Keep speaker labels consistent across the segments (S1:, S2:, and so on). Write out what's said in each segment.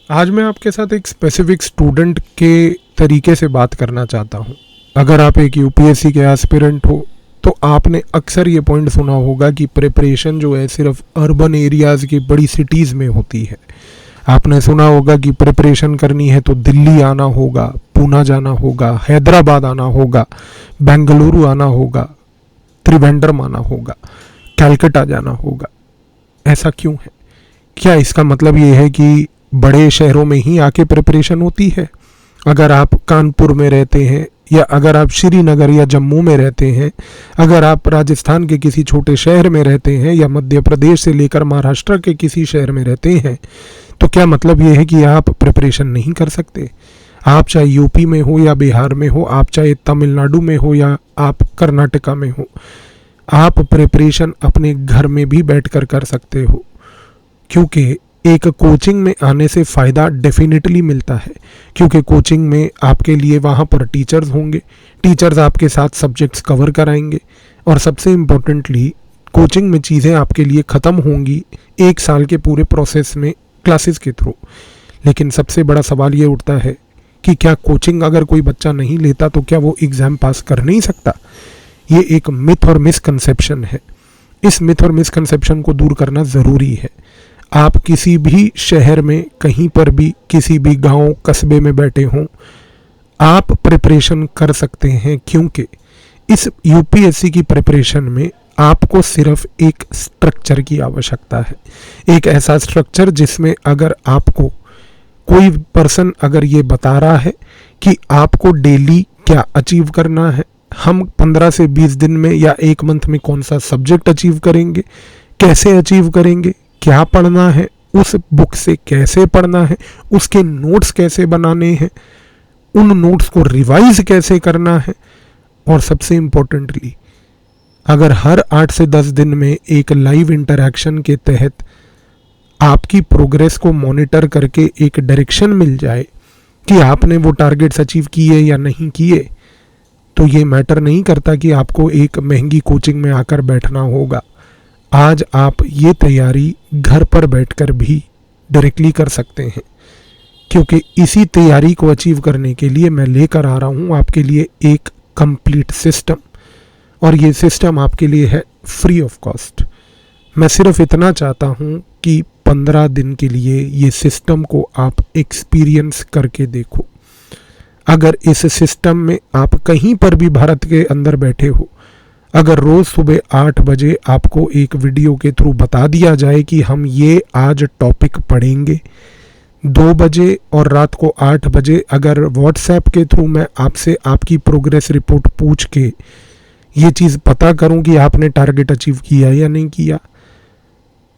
S1: आज मैं आपके साथ एक स्पेसिफिक स्टूडेंट के तरीके से बात करना चाहता हूँ। अगर आप एक यूपीएससी के एस्पिरेंट हो तो आपने अक्सर ये पॉइंट सुना होगा कि प्रिपरेशन जो है सिर्फ अर्बन एरियाज़ की बड़ी सिटीज़ में होती है। आपने सुना होगा कि प्रिपरेशन करनी है तो दिल्ली आना होगा, पूना जाना होगा, हैदराबाद आना होगा, बेंगलुरु आना होगा, त्रिवेंद्रम आना होगा, कलकत्ता जाना होगा। ऐसा क्यों है? क्या इसका मतलब ये है कि बड़े शहरों में ही आके प्रिपरेशन होती है? अगर आप कानपुर में रहते हैं या अगर आप श्रीनगर या जम्मू में रहते हैं, अगर आप राजस्थान के किसी छोटे शहर में रहते हैं या मध्य प्रदेश से लेकर महाराष्ट्र के किसी शहर में रहते हैं, तो क्या मतलब ये है कि आप प्रिपरेशन नहीं कर सकते? आप चाहे यूपी में हो या बिहार में हो, आप चाहे तमिलनाडु में हो या आप कर्नाटका में हो, आप प्रिपरेशन अपने घर में भी बैठकर कर सकते हो। क्योंकि एक कोचिंग में आने से फ़ायदा डेफिनेटली मिलता है, क्योंकि कोचिंग में आपके लिए वहाँ पर टीचर्स होंगे, टीचर्स आपके साथ सब्जेक्ट्स कवर कराएंगे और सबसे इम्पोर्टेंटली कोचिंग में चीज़ें आपके लिए ख़त्म होंगी 1 साल के पूरे प्रोसेस में क्लासेस के थ्रू। लेकिन सबसे बड़ा सवाल ये उठता है कि क्या कोचिंग अगर कोई बच्चा नहीं लेता तो क्या वो एग्ज़ाम पास कर नहीं सकता? ये एक मिथ और मिसकंसेप्शन है। इस मिथ और मिसकंसेप्शन को दूर करना ज़रूरी है। आप किसी भी शहर में कहीं पर भी किसी भी गांव कस्बे में बैठे हों, आप प्रिपरेशन कर सकते हैं, क्योंकि इस यूपीएससी की प्रिपरेशन में आपको सिर्फ एक स्ट्रक्चर की आवश्यकता है। एक ऐसा स्ट्रक्चर जिसमें अगर आपको कोई पर्सन अगर ये बता रहा है कि आपको डेली क्या अचीव करना है, हम 15 से 20 दिन में या 1 मंथ में कौन सा सब्जेक्ट अचीव करेंगे, कैसे अचीव करेंगे, क्या पढ़ना है, उस बुक से कैसे पढ़ना है, उसके नोट्स कैसे बनाने हैं, उन नोट्स को रिवाइज कैसे करना है, और सबसे इम्पोर्टेंटली अगर हर 8 से 10 दिन में एक लाइव इंटरैक्शन के तहत आपकी प्रोग्रेस को मॉनिटर करके एक डायरेक्शन मिल जाए कि आपने वो टारगेट्स अचीव किए या नहीं किए, तो ये मैटर नहीं करता कि आपको एक महंगी कोचिंग में आकर बैठना होगा। आज आप ये तैयारी घर पर बैठकर भी डायरेक्टली कर सकते हैं, क्योंकि इसी तैयारी को अचीव करने के लिए मैं लेकर आ रहा हूँ आपके लिए एक कंप्लीट सिस्टम, और ये सिस्टम आपके लिए है फ्री ऑफ कॉस्ट। मैं सिर्फ इतना चाहता हूँ कि 15 दिन के लिए ये सिस्टम को आप एक्सपीरियंस करके देखो। अगर इस सिस्टम में आप कहीं पर भी भारत के अंदर बैठे हो, अगर रोज़ सुबह 8 बजे आपको एक वीडियो के थ्रू बता दिया जाए कि हम ये आज टॉपिक पढ़ेंगे, 2 बजे और रात को 8 बजे अगर व्हाट्सएप के थ्रू मैं आपसे आपकी प्रोग्रेस रिपोर्ट पूछ के ये चीज़ पता करूं कि आपने टारगेट अचीव किया या नहीं किया,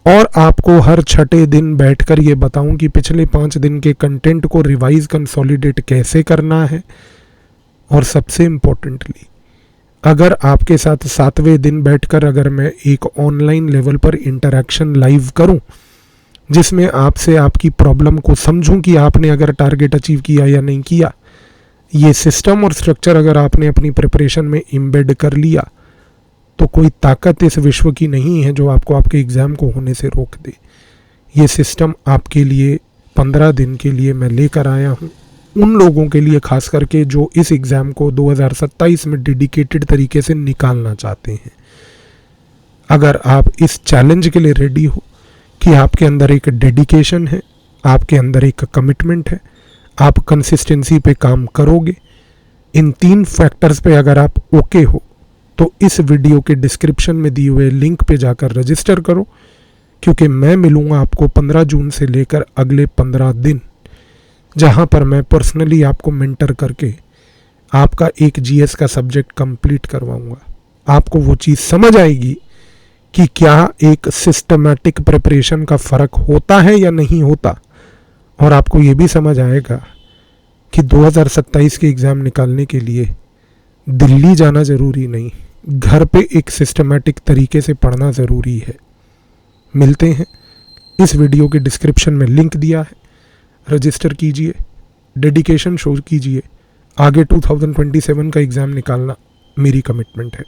S1: और आपको हर 6ठे दिन बैठकर ये बताऊं कि पिछले 5 दिन के कंटेंट को रिवाइज कंसोलिडेट कैसे करना है, और सबसे इम्पोर्टेंटली अगर आपके साथ 7वें दिन बैठकर अगर मैं एक ऑनलाइन लेवल पर इंटरैक्शन लाइव करूं, जिसमें आपसे आपकी प्रॉब्लम को समझूं कि आपने अगर टारगेट अचीव किया या नहीं किया, ये सिस्टम और स्ट्रक्चर अगर आपने अपनी प्रिपरेशन में एम्बेड कर लिया, तो कोई ताकत इस विश्व की नहीं है जो आपको आपके एग्ज़ाम को होने से रोक दे। ये सिस्टम आपके लिए 15 दिन के लिए मैं लेकर आया हूँ, उन लोगों के लिए खास करके जो इस एग्ज़ाम को 2027 में डेडिकेटेड तरीके से निकालना चाहते हैं। अगर आप इस चैलेंज के लिए रेडी हो कि आपके अंदर एक डेडिकेशन है, आपके अंदर एक कमिटमेंट है, आप कंसिस्टेंसी पे काम करोगे, इन 3 फैक्टर्स पे अगर आप ओके हो, तो इस वीडियो के डिस्क्रिप्शन में दिए हुए लिंक पे जाकर रजिस्टर करो, क्योंकि मैं मिलूँगा आपको 15 जून से लेकर अगले 15 दिन, जहाँ पर मैं पर्सनली आपको मेंटर करके आपका एक जीएस का सब्जेक्ट कंप्लीट करवाऊँगा। आपको वो चीज़ समझ आएगी कि क्या एक सिस्टमैटिक प्रिपरेशन का फ़र्क होता है या नहीं होता, और आपको ये भी समझ आएगा कि 2027 के एग्ज़ाम निकालने के लिए दिल्ली जाना ज़रूरी नहीं, घर पे एक सिस्टमैटिक तरीके से पढ़ना ज़रूरी है। मिलते हैं, इस वीडियो के डिस्क्रिप्शन में लिंक दिया है, रजिस्टर कीजिए, डेडिकेशन शो कीजिए। आगे 2027 का एग्ज़ाम निकालना मेरी कमिटमेंट है।